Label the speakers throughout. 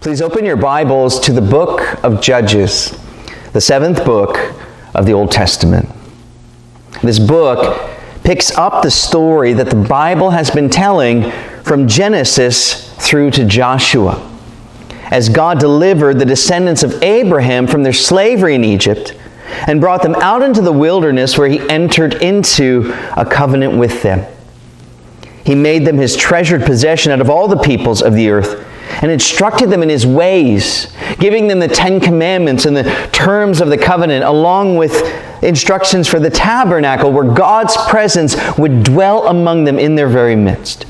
Speaker 1: Please open your Bibles to the book of Judges, the 7th book of the Old Testament. This book picks up the story that the Bible has been telling from Genesis through to Joshua, as God delivered the descendants of Abraham from their slavery in Egypt and brought them out into the wilderness where He entered into a covenant with them. He made them His treasured possession out of all the peoples of the earth and instructed them in His ways, giving them the 10 Commandments and the terms of the covenant, along with instructions for the tabernacle where God's presence would dwell among them in their very midst.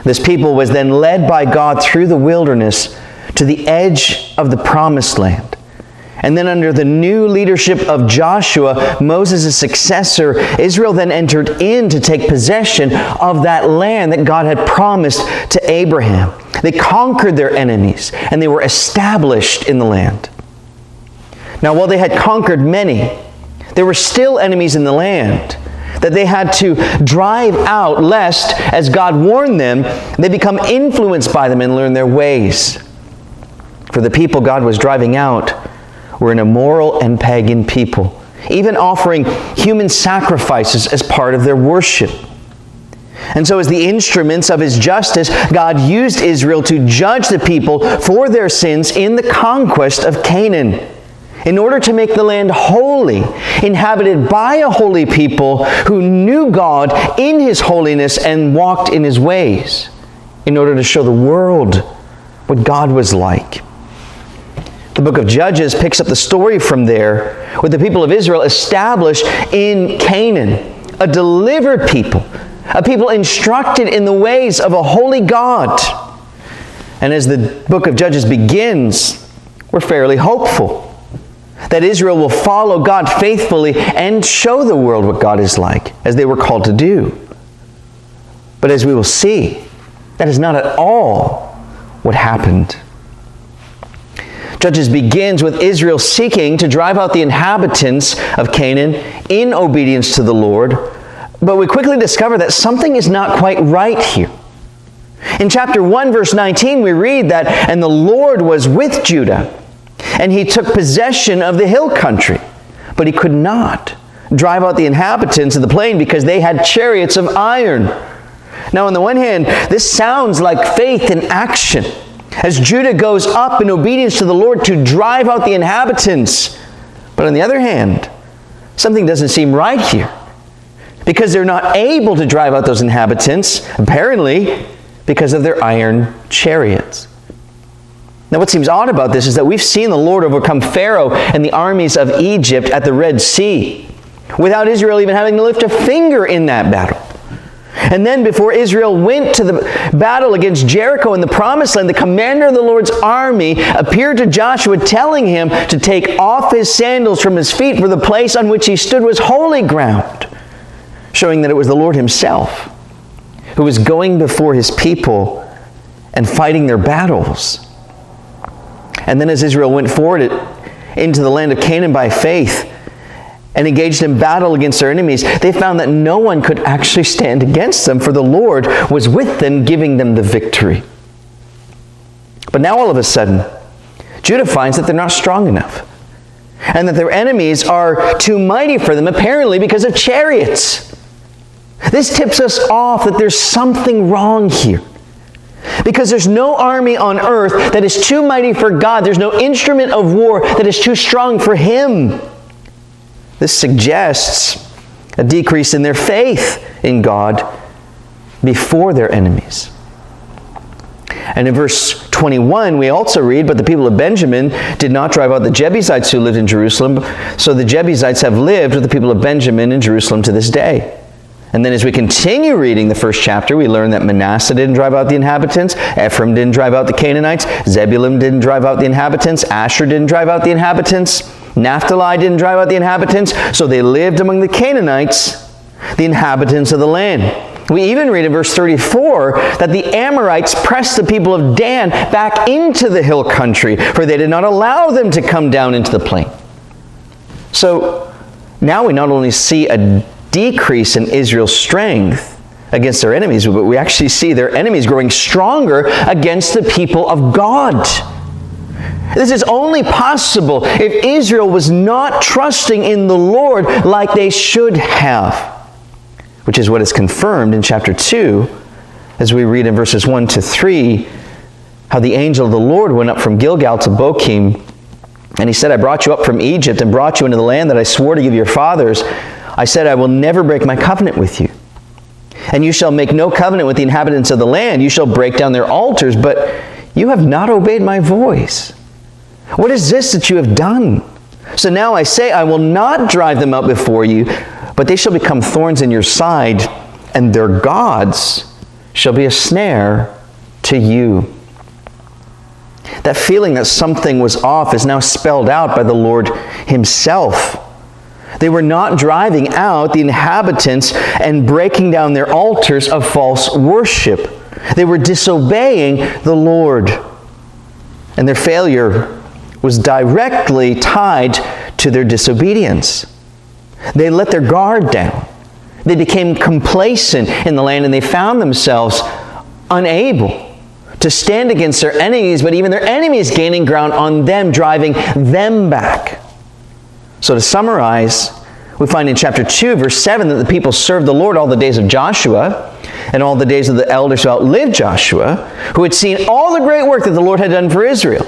Speaker 1: This people was then led by God through the wilderness to the edge of the promised land. And then under the new leadership of Joshua, Moses' successor, Israel then entered in to take possession of that land that God had promised to Abraham. They conquered their enemies, and they were established in the land. Now, while they had conquered many, there were still enemies in the land that they had to drive out, lest, as God warned them, they become influenced by them and learn their ways. For the people God was driving out were an immoral and pagan people, even offering human sacrifices as part of their worship. And so as the instruments of His justice, God used Israel to judge the people for their sins in the conquest of Canaan, in order to make the land holy, inhabited by a holy people who knew God in His holiness and walked in His ways, in order to show the world what God was like. The book of Judges picks up the story from there, with the people of Israel established in Canaan, a delivered people, a people instructed in the ways of a holy God. And as the book of Judges begins, we're fairly hopeful that Israel will follow God faithfully and show the world what God is like, as they were called to do. But as we will see, that is not at all what happened. Judges begins with Israel seeking to drive out the inhabitants of Canaan in obedience to the Lord, but we quickly discover that something is not quite right here. In chapter 1, verse 19, we read that, "And the Lord was with Judah, and He took possession of the hill country, but He could not drive out the inhabitants of the plain because they had chariots of iron." Now, on the one hand, this sounds like faith in action, as Judah goes up in obedience to the Lord to drive out the inhabitants. But on the other hand, something doesn't seem right here, because they're not able to drive out those inhabitants, apparently because of their iron chariots. Now, what seems odd about this is that we've seen the Lord overcome Pharaoh and the armies of Egypt at the Red Sea, without Israel even having to lift a finger in that battle. And then before Israel went to the battle against Jericho in the Promised Land, the commander of the Lord's army appeared to Joshua, telling him to take off his sandals from his feet, for the place on which he stood was holy ground, showing that it was the Lord Himself who was going before His people and fighting their battles. And then as Israel went forward into the land of Canaan by faith and engaged in battle against their enemies, they found that no one could actually stand against them, for the Lord was with them, giving them the victory. But now all of a sudden, Judah finds that they're not strong enough, and that their enemies are too mighty for them, apparently because of chariots. This tips us off that there's something wrong here, because there's no army on earth that is too mighty for God. There's no instrument of war that is too strong for Him. This suggests a decrease in their faith in God before their enemies. And in verse 21, we also read, "But the people of Benjamin did not drive out the Jebusites who lived in Jerusalem, so the Jebusites have lived with the people of Benjamin in Jerusalem to this day." And then as we continue reading the first chapter, we learn that Manasseh didn't drive out the inhabitants, Ephraim didn't drive out the Canaanites, Zebulun didn't drive out the inhabitants, Asher didn't drive out the inhabitants, Naphtali didn't drive out the inhabitants, so they lived among the Canaanites, the inhabitants of the land. We even read in verse 34 that the Amorites pressed the people of Dan back into the hill country, for they did not allow them to come down into the plain. So now we not only see a decrease in Israel's strength, against their enemies, but we actually see their enemies growing stronger against the people of God. This is only possible if Israel was not trusting in the Lord like they should have, which is what is confirmed in chapter 2, as we read in verses 1 to 3, how the angel of the Lord went up from Gilgal to Bochim, and he said, I brought you up from Egypt and brought you into the land that I swore to give your fathers. I said, I will never break my covenant with you. And you shall make no covenant with the inhabitants of the land. You shall break down their altars, but you have not obeyed my voice. What is this that you have done? So now I say, I will not drive them out before you, but they shall become thorns in your side, and their gods shall be a snare to you. That feeling that something was off is now spelled out by the Lord himself. They were not driving out the inhabitants and breaking down their altars of false worship. They were disobeying the Lord. And their failure was directly tied to their disobedience. They let their guard down. They became complacent in the land, and they found themselves unable to stand against their enemies, but even their enemies gaining ground on them, driving them back. So to summarize, we find in chapter 2, verse 7, that the people served the Lord all the days of Joshua and all the days of the elders who outlived Joshua, who had seen all the great work that the Lord had done for Israel.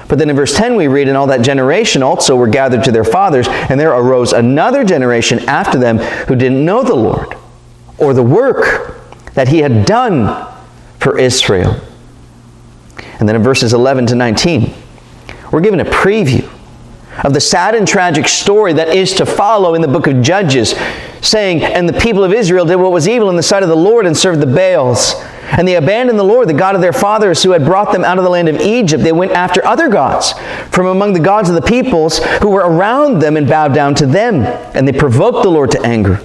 Speaker 1: But then in verse 10 we read, and all that generation also were gathered to their fathers, and there arose another generation after them who didn't know the Lord, or the work that he had done for Israel. And then in verses 11 to 19, we're given a preview of the sad and tragic story that is to follow in the book of Judges, saying, and the people of Israel did what was evil in the sight of the Lord and served the Baals. And they abandoned the Lord, the God of their fathers, who had brought them out of the land of Egypt. They went after other gods from among the gods of the peoples who were around them and bowed down to them. And they provoked the Lord to anger.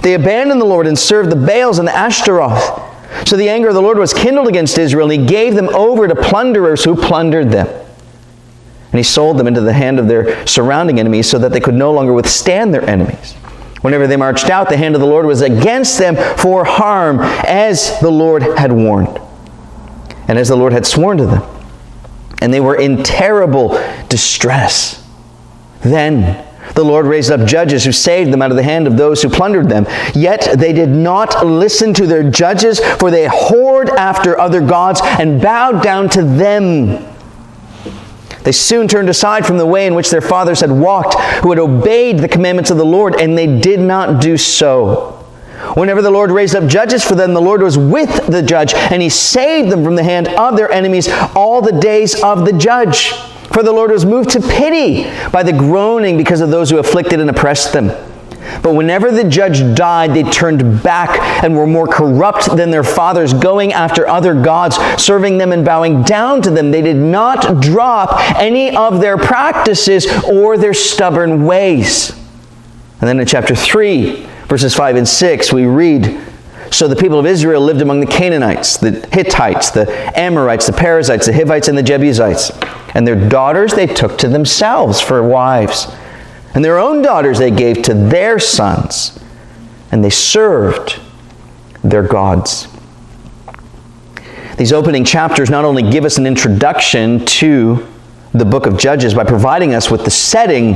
Speaker 1: They abandoned the Lord and served the Baals and the Ashtaroth. So the anger of the Lord was kindled against Israel, and he gave them over to plunderers who plundered them. And he sold them into the hand of their surrounding enemies so that they could no longer withstand their enemies. Whenever they marched out, the hand of the Lord was against them for harm, as the Lord had warned, and as the Lord had sworn to them. And they were in terrible distress. Then the Lord raised up judges who saved them out of the hand of those who plundered them. Yet they did not listen to their judges, for they whored after other gods and bowed down to them. They soon turned aside from the way in which their fathers had walked, who had obeyed the commandments of the Lord, and they did not do so. Whenever the Lord raised up judges for them, the Lord was with the judge, and he saved them from the hand of their enemies all the days of the judge. For the Lord was moved to pity by the groaning because of those who afflicted and oppressed them. But whenever the judge died, they turned back and were more corrupt than their fathers, going after other gods, serving them and bowing down to them. They did not drop any of their practices or their stubborn ways. And then in chapter 3, verses 5 and 6, we read, so the people of Israel lived among the Canaanites, the Hittites, the Amorites, the Perizzites, the Hivites, and the Jebusites. And their daughters they took to themselves for wives. And their own daughters they gave to their sons, and they served their gods. These opening chapters not only give us an introduction to the book of Judges by providing us with the setting,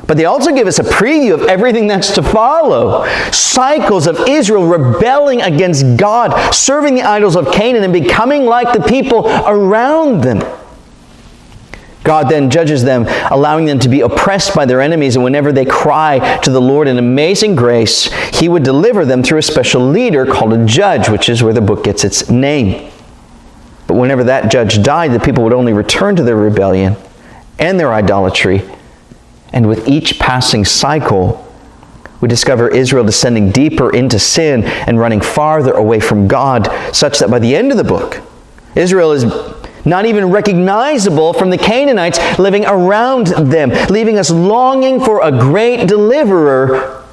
Speaker 1: but they also give us a preview of everything that's to follow. Cycles of Israel rebelling against God, serving the idols of Canaan, and becoming like the people around them. God then judges them, allowing them to be oppressed by their enemies, and whenever they cry to the Lord in amazing grace, he would deliver them through a special leader called a judge, which is where the book gets its name. But whenever that judge died, the people would only return to their rebellion and their idolatry. And with each passing cycle, we discover Israel descending deeper into sin and running farther away from God, such that by the end of the book, Israel is not even recognizable from the Canaanites living around them, leaving us longing for a great deliverer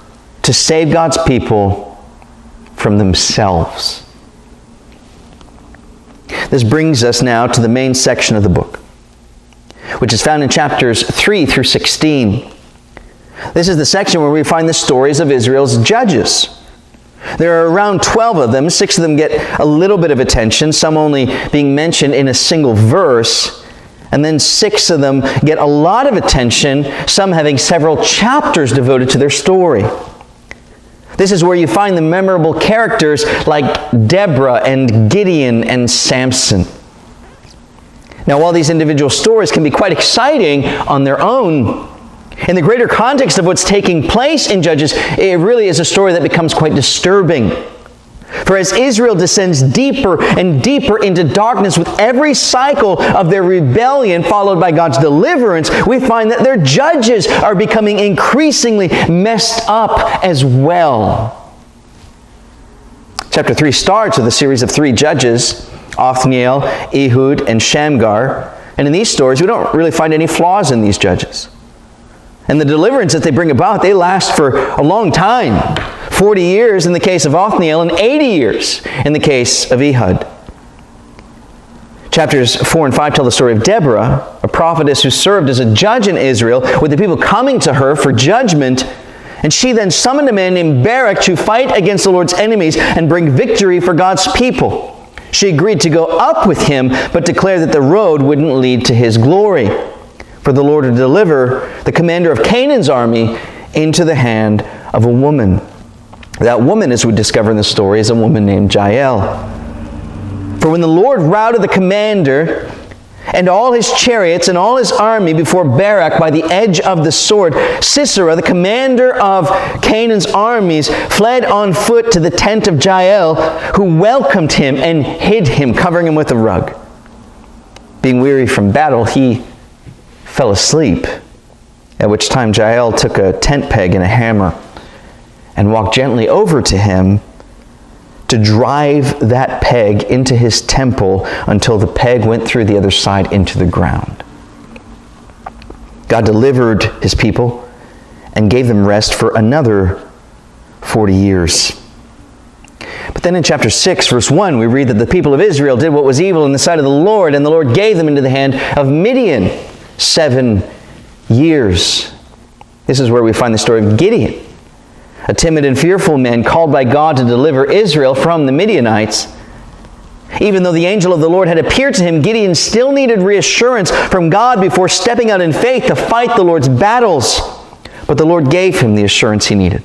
Speaker 1: to save God's people from themselves. This brings us now to the main section of the book, which is found in chapters 3 through 16. This is the section where we find the stories of Israel's judges. There are around 12 of them. 6 of them get a little bit of attention, some only being mentioned in a single verse. And then 6 of them get a lot of attention, some having several chapters devoted to their story. This is where you find the memorable characters like Deborah and Gideon and Samson. Now, while these individual stories can be quite exciting on their own, in the greater context of what's taking place in Judges, it really is a story that becomes quite disturbing. For as Israel descends deeper and deeper into darkness with every cycle of their rebellion followed by God's deliverance, we find that their judges are becoming increasingly messed up as well. Chapter 3 starts with a series of 3 judges, Othniel, Ehud, and Shamgar. And in these stories, we don't really find any flaws in these judges. And the deliverance that they bring about, they last for a long time. 40 years in the case of Othniel and 80 years in the case of Ehud. Chapters 4 and 5 tell the story of Deborah, a prophetess who served as a judge in Israel, with the people coming to her for judgment. And she then summoned a man named Barak to fight against the Lord's enemies and bring victory for God's people. She agreed to go up with him, but declared that the road wouldn't lead to his glory, for the Lord would deliver the commander of Canaan's army into the hand of a woman. That woman, as we discover in the story, is a woman named Jael. For when the Lord routed the commander and all his chariots and all his army before Barak by the edge of the sword, Sisera, the commander of Canaan's armies, fled on foot to the tent of Jael, who welcomed him and hid him, covering him with a rug. Being weary from battle, he fell asleep, at which time Jael took a tent peg and a hammer and walked gently over to him to drive that peg into his temple until the peg went through the other side into the ground. God delivered his people and gave them rest for another 40 years. But then in chapter 6, verse 1, we read that the people of Israel did what was evil in the sight of the Lord, and the Lord gave them into the hand of Midian 7 years. This is where we find the story of Gideon, a timid and fearful man called by God to deliver Israel from the Midianites. Even though the angel of the Lord had appeared to him, Gideon still needed reassurance from God before stepping out in faith to fight the Lord's battles. But the Lord gave him the assurance he needed.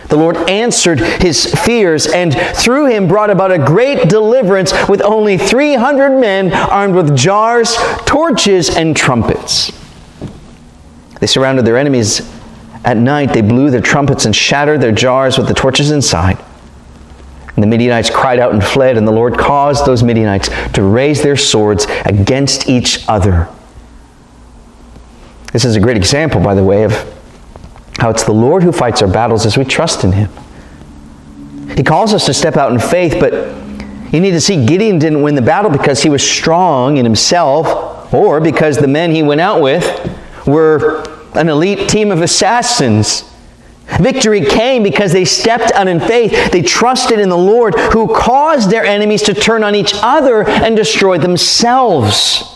Speaker 1: The Lord answered his fears and through him brought about a great deliverance with only 300 men armed with jars, torches, and trumpets. They surrounded their enemies at night. They blew their trumpets and shattered their jars with the torches inside. And the Midianites cried out and fled, and the Lord caused those Midianites to raise their swords against each other. This is a great example, by the way, of how it's the Lord who fights our battles as we trust in him. He calls us to step out in faith, but you need to see Gideon didn't win the battle because he was strong in himself or because the men he went out with were an elite team of assassins. Victory came because they stepped out in faith. They trusted in the Lord who caused their enemies to turn on each other and destroy themselves.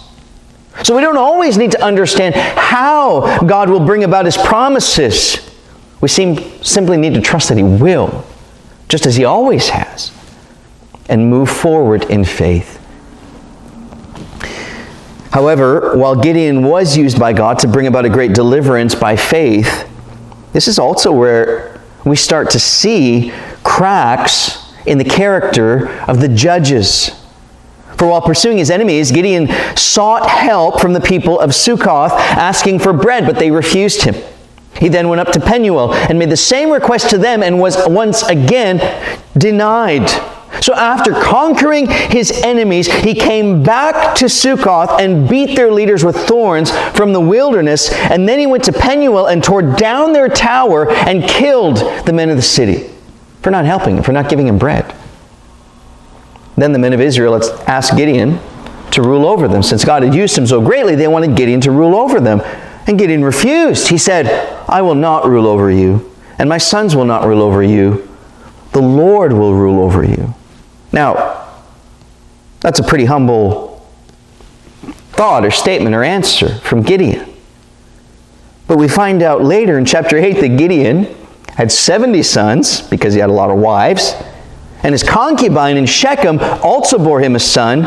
Speaker 1: So we don't always need to understand how God will bring about his promises. We simply need to trust that he will, just as he always has, and move forward in faith. However, while Gideon was used by God to bring about a great deliverance by faith, this is also where we start to see cracks in the character of the judges. For while pursuing his enemies, Gideon sought help from the people of Succoth, asking for bread, but they refused him. He then went up to Penuel and made the same request to them and was once again denied. So after conquering his enemies, he came back to Succoth and beat their leaders with thorns from the wilderness. And then he went to Penuel and tore down their tower and killed the men of the city for not helping him, for not giving him bread. Then the men of Israel asked Gideon to rule over them. Since God had used him so greatly, they wanted Gideon to rule over them. And Gideon refused. He said, "I will not rule over you, and my sons will not rule over you. The Lord will rule over you." Now, that's a pretty humble thought or statement or answer from Gideon. But we find out later in chapter 8 that Gideon had 70 sons, because he had a lot of wives, And his concubine in Shechem also bore him a son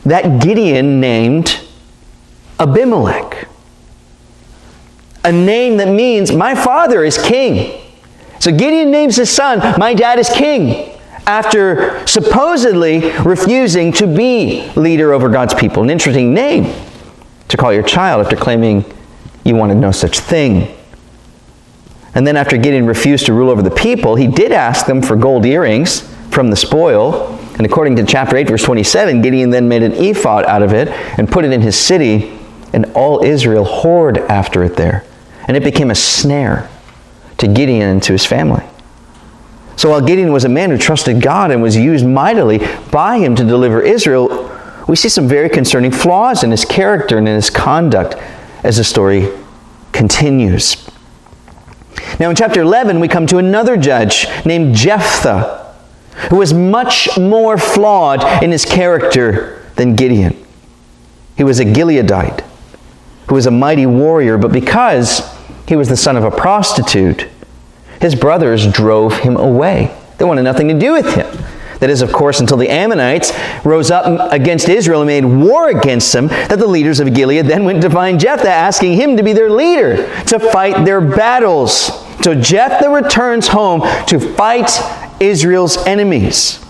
Speaker 1: that Gideon named Abimelech. A name that means, my father is king. So Gideon names his son, my dad is king, after supposedly refusing to be leader over God's people. An interesting name to call your child after claiming you wanted no such thing. And then after Gideon refused to rule over the people, he did ask them for gold earrings from the spoil. And according to chapter 8, verse 27, Gideon then made an ephod out of it and put it in his city, and all Israel whored after it there. And it became a snare to Gideon and to his family. So while Gideon was a man who trusted God and was used mightily by him to deliver Israel, we see some very concerning flaws in his character and in his conduct as the story continues. Now in chapter 11, we come to another judge named Jephthah, who was much more flawed in his character than Gideon. He was a Gileadite, who was a mighty warrior, but because he was the son of a prostitute, his brothers drove him away. They wanted nothing to do with him. That is, of course, until the Ammonites rose up against Israel and made war against them, that the leaders of Gilead then went to find Jephthah, asking him to be their leader, to fight their battles. So Jephthah returns home to fight Israel's enemies.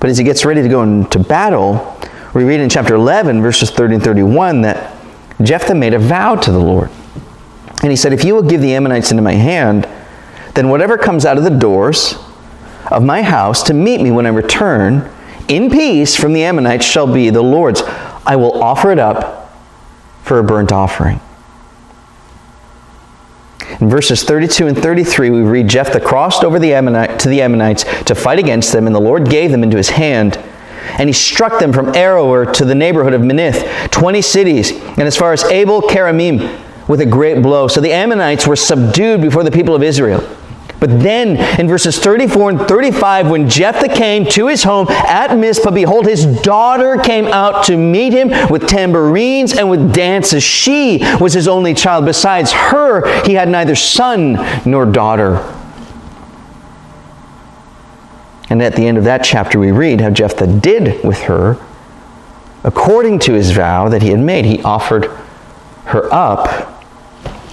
Speaker 1: But as he gets ready to go into battle, we read in chapter 11, verses 30 and 31, that Jephthah made a vow to the Lord. And he said, if you will give the Ammonites into my hand, then whatever comes out of the doors of my house to meet me when I return in peace from the Ammonites shall be the Lord's. I will offer it up for a burnt offering. In verses 32 and 33, we read, Jephthah crossed over to the Ammonites to fight against them, and the Lord gave them into his hand. And he struck them from Aroer to the neighborhood of Minnith, 20 cities, and as far as Abel Keramim, with a great blow. So the Ammonites were subdued before the people of Israel. But then in verses 34 and 35, when Jephthah came to his home at Mizpah, behold, his daughter came out to meet him with tambourines and with dances. She was his only child. Besides her, he had neither son nor daughter. And at the end of that chapter, we read how Jephthah did with her according to his vow that he had made. He offered her up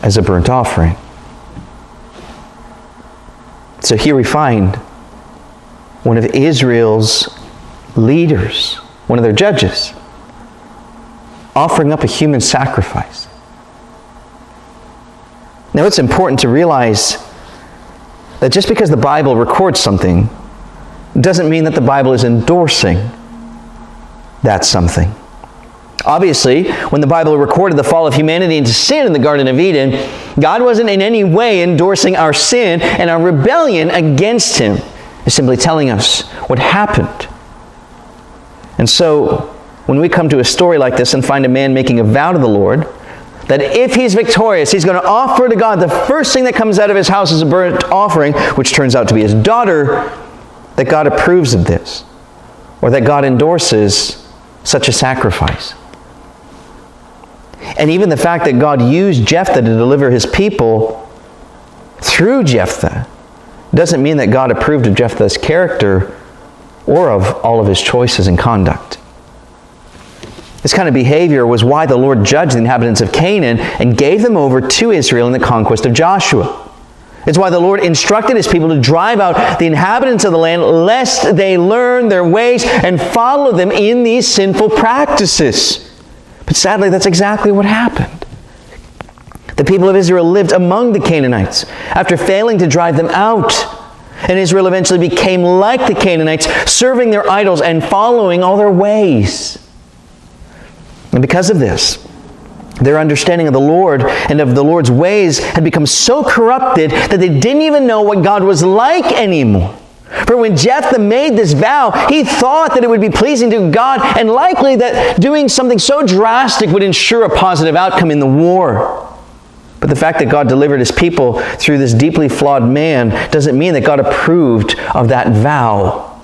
Speaker 1: as a burnt offering. So here we find one of Israel's leaders, one of their judges, offering up a human sacrifice. Now it's important to realize that just because the Bible records something doesn't mean that the Bible is endorsing that something. Obviously, when the Bible recorded the fall of humanity into sin in the Garden of Eden, God wasn't in any way endorsing our sin and our rebellion against him. He's simply telling us what happened. And so, when we come to a story like this and find a man making a vow to the Lord, that if he's victorious, he's going to offer to God the first thing that comes out of his house as a burnt offering, which turns out to be his daughter, that God approves of this, or that God endorses such a sacrifice. And even the fact that God used Jephthah to deliver his people through Jephthah doesn't mean that God approved of Jephthah's character or of all of his choices and conduct. This kind of behavior was why the Lord judged the inhabitants of Canaan and gave them over to Israel in the conquest of Joshua. It's why the Lord instructed his people to drive out the inhabitants of the land lest they learn their ways and follow them in these sinful practices. But sadly, that's exactly what happened. The people of Israel lived among the Canaanites after failing to drive them out. And Israel eventually became like the Canaanites, serving their idols and following all their ways. And because of this, their understanding of the Lord and of the Lord's ways had become so corrupted that they didn't even know what God was like anymore. For when Jephthah made this vow, he thought that it would be pleasing to God and likely that doing something so drastic would ensure a positive outcome in the war. But the fact that God delivered his people through this deeply flawed man doesn't mean that God approved of that vow.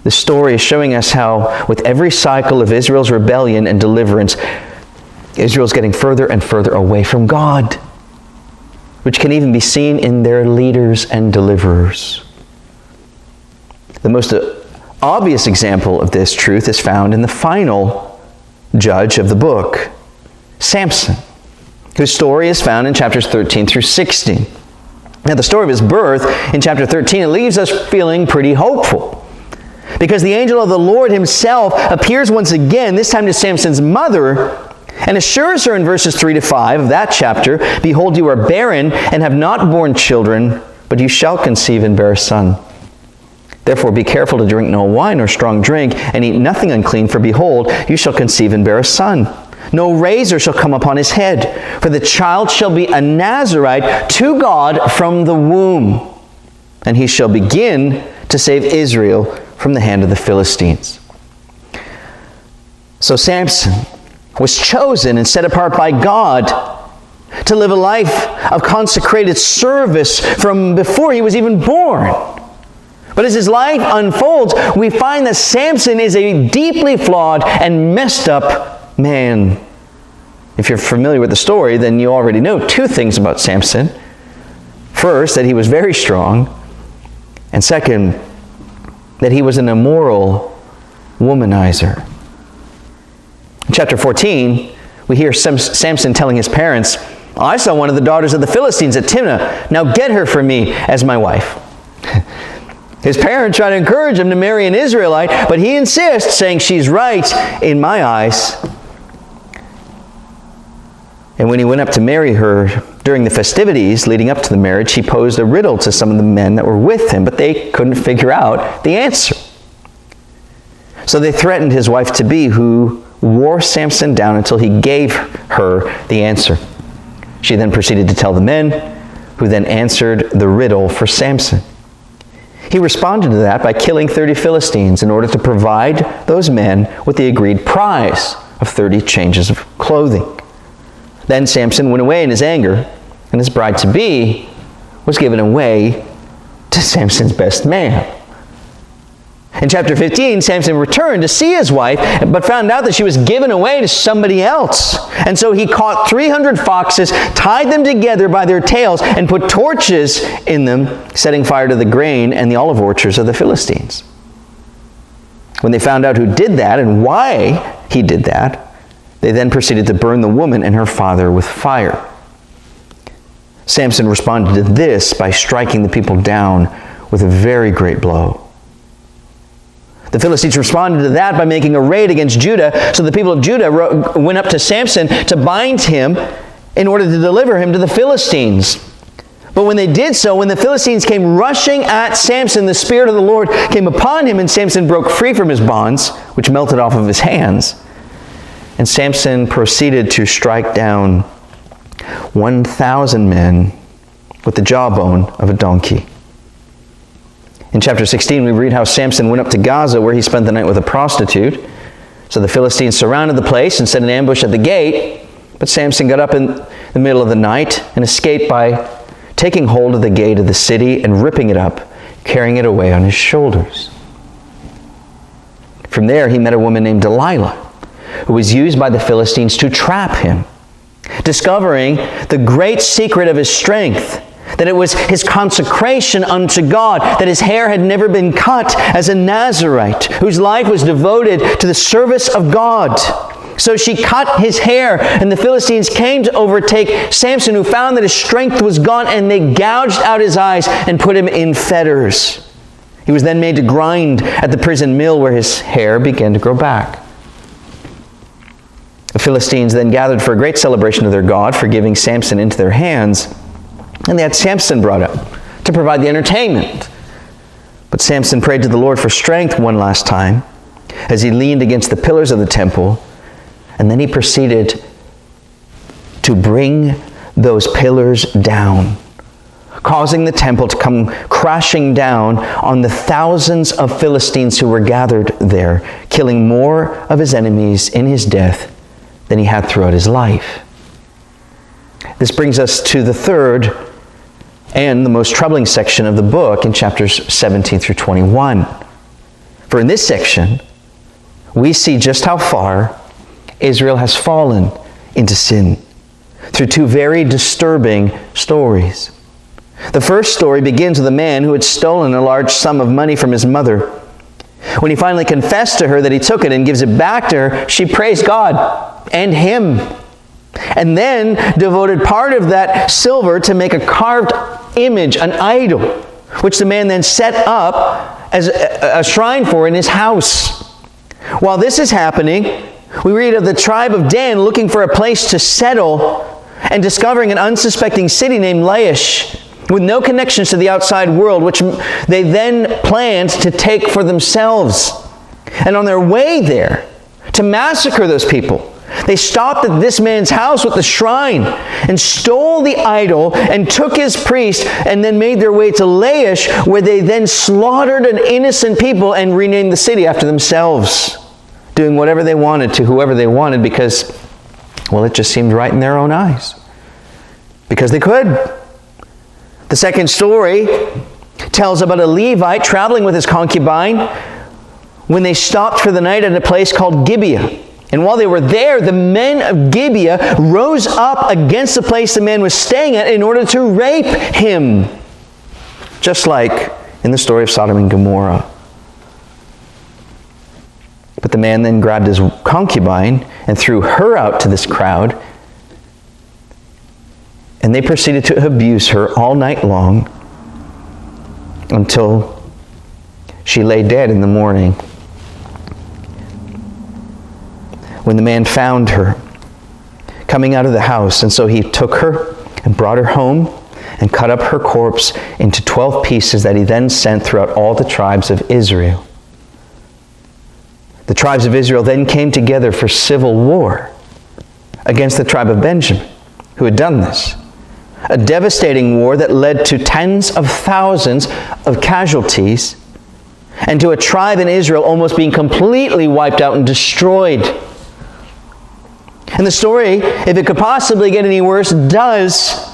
Speaker 1: The story is showing us how with every cycle of Israel's rebellion and deliverance, Israel's getting further and further away from God, which can even be seen in their leaders and deliverers. The most obvious example of this truth is found in the final judge of the book, Samson, whose story is found in chapters 13 through 16. Now, the story of his birth in chapter 13, it leaves us feeling pretty hopeful, because the angel of the Lord himself appears once again, this time to Samson's mother, and assures her in verses 3 to 5 of that chapter, "Behold, you are barren and have not borne children, but you shall conceive and bear a son. Therefore be careful to drink no wine or strong drink, and eat nothing unclean, for behold, you shall conceive and bear a son. No razor shall come upon his head, for the child shall be a Nazirite to God from the womb, and he shall begin to save Israel from the hand of the Philistines." So Samson was chosen and set apart by God to live a life of consecrated service from before he was even born. But as his life unfolds, we find that Samson is a deeply flawed and messed up man. If you're familiar with the story, then you already know two things about Samson. First, that he was very strong. And second, that he was an immoral womanizer. In chapter 14, we hear Samson telling his parents, "I saw one of the daughters of the Philistines at Timnah. Now get her for me as my wife." His parents try to encourage him to marry an Israelite, but he insists, saying, "She's right in my eyes." And when he went up to marry her during the festivities leading up to the marriage, he posed a riddle to some of the men that were with him, but they couldn't figure out the answer. So they threatened his wife-to-be, who wore Samson down until he gave her the answer. She then proceeded to tell the men, who then answered the riddle for Samson. He responded to that by killing 30 Philistines in order to provide those men with the agreed prize of 30 changes of clothing. Then Samson went away in his anger, and his bride-to-be was given away to Samson's best man. In chapter 15, Samson returned to see his wife, but found out that she was given away to somebody else. And so he caught 300 foxes, tied them together by their tails, and put torches in them, setting fire to the grain and the olive orchards of the Philistines. When they found out who did that and why he did that, they then proceeded to burn the woman and her father with fire. Samson responded to this by striking the people down with a very great blow. The Philistines responded to that by making a raid against Judah, so the people of Judah went up to Samson to bind him in order to deliver him to the Philistines. But when they did so, when the Philistines came rushing at Samson, the Spirit of the Lord came upon him, and Samson broke free from his bonds, which melted off of his hands. And Samson proceeded to strike down 1,000 men with the jawbone of a donkey. In chapter 16, we read how Samson went up to Gaza, where he spent the night with a prostitute. So the Philistines surrounded the place and set an ambush at the gate. But Samson got up in the middle of the night and escaped by taking hold of the gate of the city and ripping it up, carrying it away on his shoulders. From there, he met a woman named Delilah, who was used by the Philistines to trap him, discovering the great secret of his strength, that it was his consecration unto God, that his hair had never been cut as a Nazirite, whose life was devoted to the service of God. So she cut his hair, and the Philistines came to overtake Samson, who found that his strength was gone, and they gouged out his eyes and put him in fetters. He was then made to grind at the prison mill, where his hair began to grow back. The Philistines then gathered for a great celebration of their God for giving Samson into their hands, and they had Samson brought up to provide the entertainment. But Samson prayed to the Lord for strength one last time as he leaned against the pillars of the temple, and then he proceeded to bring those pillars down, causing the temple to come crashing down on the thousands of Philistines who were gathered there, killing more of his enemies in his death than he had throughout his life. This brings us to the third and the most troubling section of the book in chapters 17 through 21. For in this section, we see just how far Israel has fallen into sin through two very disturbing stories. The first story begins with a man who had stolen a large sum of money from his mother. When he finally confessed to her that he took it and gives it back to her, she praised God and him, and then devoted part of that silver to make a carved image, an idol, which the man then set up as a shrine for in his house. While this is happening, we read of the tribe of Dan looking for a place to settle and discovering an unsuspecting city named Laish with no connections to the outside world, which they then planned to take for themselves. And on their way there to massacre those people, they stopped at this man's house with the shrine and stole the idol and took his priest and then made their way to Laish, where they then slaughtered an innocent people and renamed the city after themselves, doing whatever they wanted to whoever they wanted because, well, it just seemed right in their own eyes. Because they could. The second story tells about a Levite traveling with his concubine when they stopped for the night at a place called Gibeah. And while they were there, the men of Gibeah rose up against the place the man was staying at in order to rape him. Just like in the story of Sodom and Gomorrah. But the man then grabbed his concubine and threw her out to this crowd. And they proceeded to abuse her all night long until she lay dead in the morning. When the man found her coming out of the house, and so he took her and brought her home and cut up her corpse into 12 pieces that he then sent throughout all the tribes of Israel. The tribes of Israel then came together for civil war against the tribe of Benjamin, who had done this. A devastating war that led to tens of thousands of casualties and to a tribe in Israel almost being completely wiped out and destroyed. And the story, if it could possibly get any worse, does.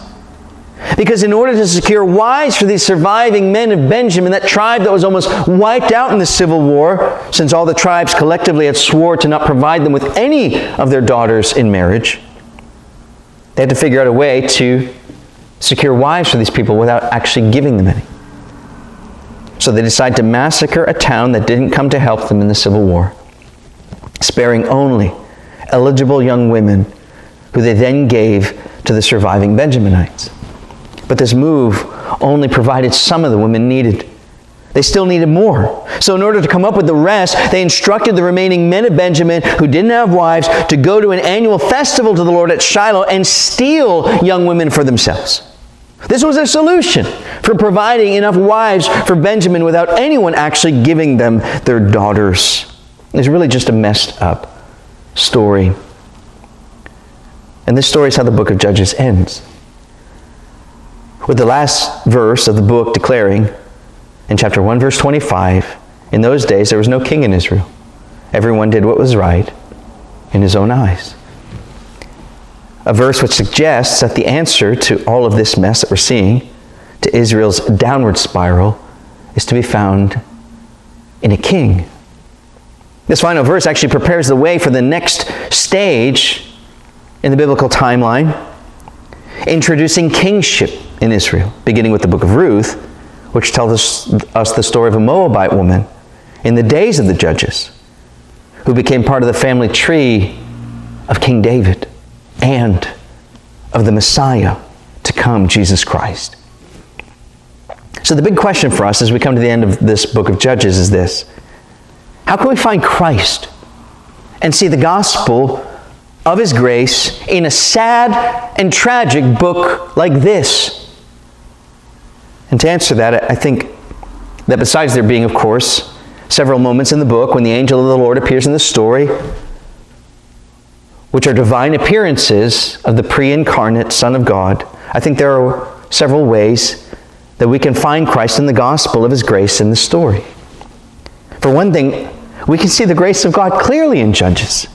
Speaker 1: Because in order to secure wives for these surviving men of Benjamin, that tribe that was almost wiped out in the civil war, since all the tribes collectively had swore to not provide them with any of their daughters in marriage, they had to figure out a way to secure wives for these people without actually giving them any. So they decided to massacre a town that didn't come to help them in the civil war, sparing only eligible young women who they then gave to the surviving Benjaminites. But this move only provided some of the women needed. They still needed more. So in order to come up with the rest, they instructed the remaining men of Benjamin who didn't have wives to go to an annual festival to the Lord at Shiloh and steal young women for themselves. This was a solution for providing enough wives for Benjamin without anyone actually giving them their daughters. It's really just a messed up story. And this story is how the book of Judges ends, with the last verse of the book declaring in chapter 1 verse 25, in those days there was no king in Israel. Everyone did what was right in his own eyes. A verse which suggests that the answer to all of this mess that we're seeing, to Israel's downward spiral, is to be found in a king. This final verse actually prepares the way for the next stage in the biblical timeline, introducing kingship in Israel, beginning with the book of Ruth, which tells us the story of a Moabite woman in the days of the Judges, who became part of the family tree of King David and of the Messiah to come, Jesus Christ. So the big question for us as we come to the end of this book of Judges is this: how can we find Christ and see the gospel of His grace in a sad and tragic book like this? And to answer that, I think that besides there being, of course, several moments in the book when the angel of the Lord appears in the story, which are divine appearances of the pre-incarnate Son of God, I think there are several ways that we can find Christ in the gospel of His grace in the story. For one thing, we can see the grace of God clearly in Judges.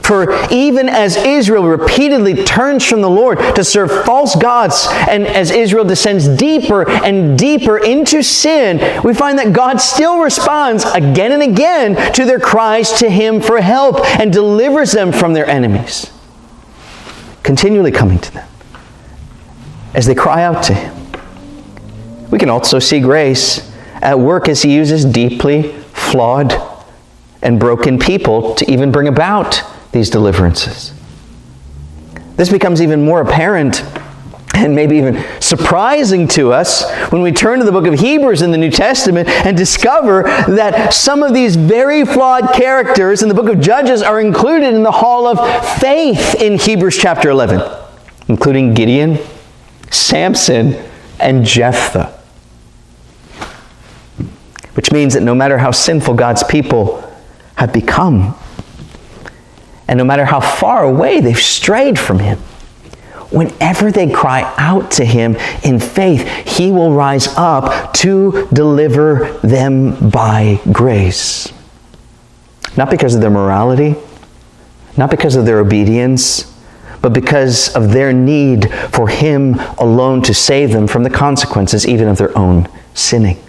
Speaker 1: For even as Israel repeatedly turns from the Lord to serve false gods, and as Israel descends deeper and deeper into sin, we find that God still responds again and again to their cries to Him for help and delivers them from their enemies, continually coming to them as they cry out to Him. We can also see grace at work as He uses deeply flawed and broken people to even bring about these deliverances. This becomes even more apparent and maybe even surprising to us when we turn to the book of Hebrews in the New Testament and discover that some of these very flawed characters in the book of Judges are included in the hall of faith in Hebrews chapter 11, including Gideon, Samson, and Jephthah. Which means that no matter how sinful God's people have become, and no matter how far away they've strayed from Him, whenever they cry out to Him in faith, He will rise up to deliver them by grace. Not because of their morality, not because of their obedience, but because of their need for Him alone to save them from the consequences even of their own sinning.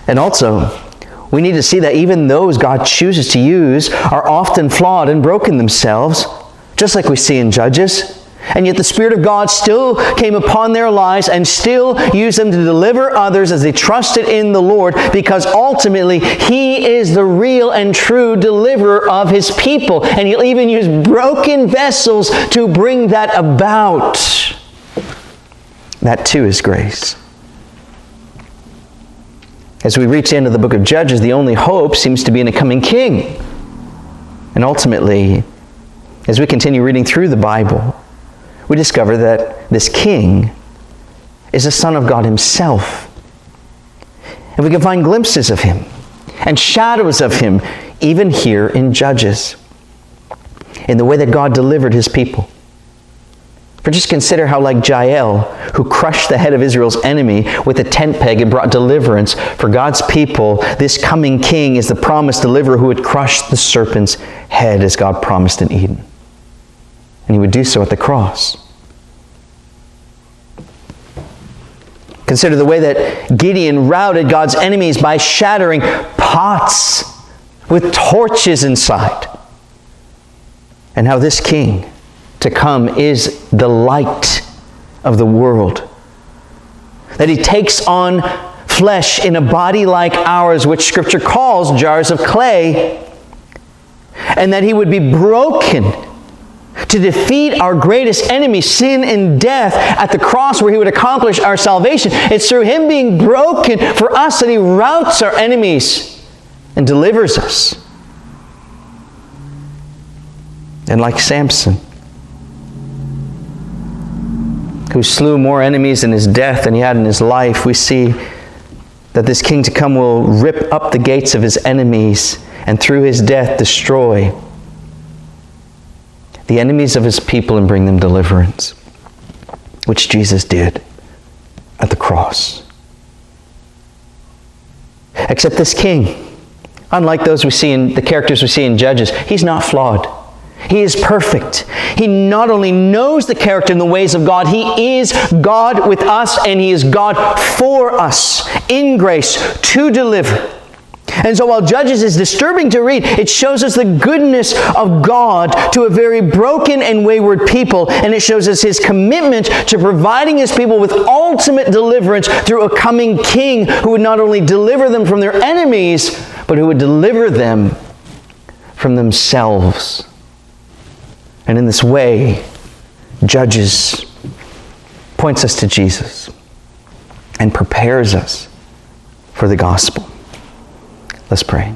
Speaker 1: And also, we need to see that even those God chooses to use are often flawed and broken themselves, just like we see in Judges. And yet the Spirit of God still came upon their lives and still used them to deliver others as they trusted in the Lord, because ultimately He is the real and true deliverer of His people. And He'll even use broken vessels to bring that about. That too is grace. As we reach the end of the book of Judges, the only hope seems to be in a coming king. And ultimately, as we continue reading through the Bible, we discover that this king is a son of God Himself. And we can find glimpses of Him and shadows of Him even here in Judges, in the way that God delivered His people. For just consider how, like Jael, who crushed the head of Israel's enemy with a tent peg and brought deliverance for God's people, this coming king is the promised deliverer who would crush the serpent's head as God promised in Eden. And He would do so at the cross. Consider the way that Gideon routed God's enemies by shattering pots with torches inside. And how this king to come is the light of the world. That He takes on flesh in a body like ours, which Scripture calls jars of clay, and that He would be broken to defeat our greatest enemy, sin and death, at the cross where He would accomplish our salvation. It's through Him being broken for us that He routs our enemies and delivers us. And like Samson, who slew more enemies in his death than he had in his life, we see that this king to come will rip up the gates of his enemies and through His death destroy the enemies of His people and bring them deliverance, which Jesus did at the cross. Except this king, unlike those we see in the characters we see in Judges, he's not flawed. He is perfect. He not only knows the character and the ways of God, He is God with us, and He is God for us in grace to deliver. And so while Judges is disturbing to read, it shows us the goodness of God to a very broken and wayward people, and it shows us His commitment to providing His people with ultimate deliverance through a coming king who would not only deliver them from their enemies, but who would deliver them from themselves. And in this way, Judges points us to Jesus and prepares us for the gospel. Let's pray.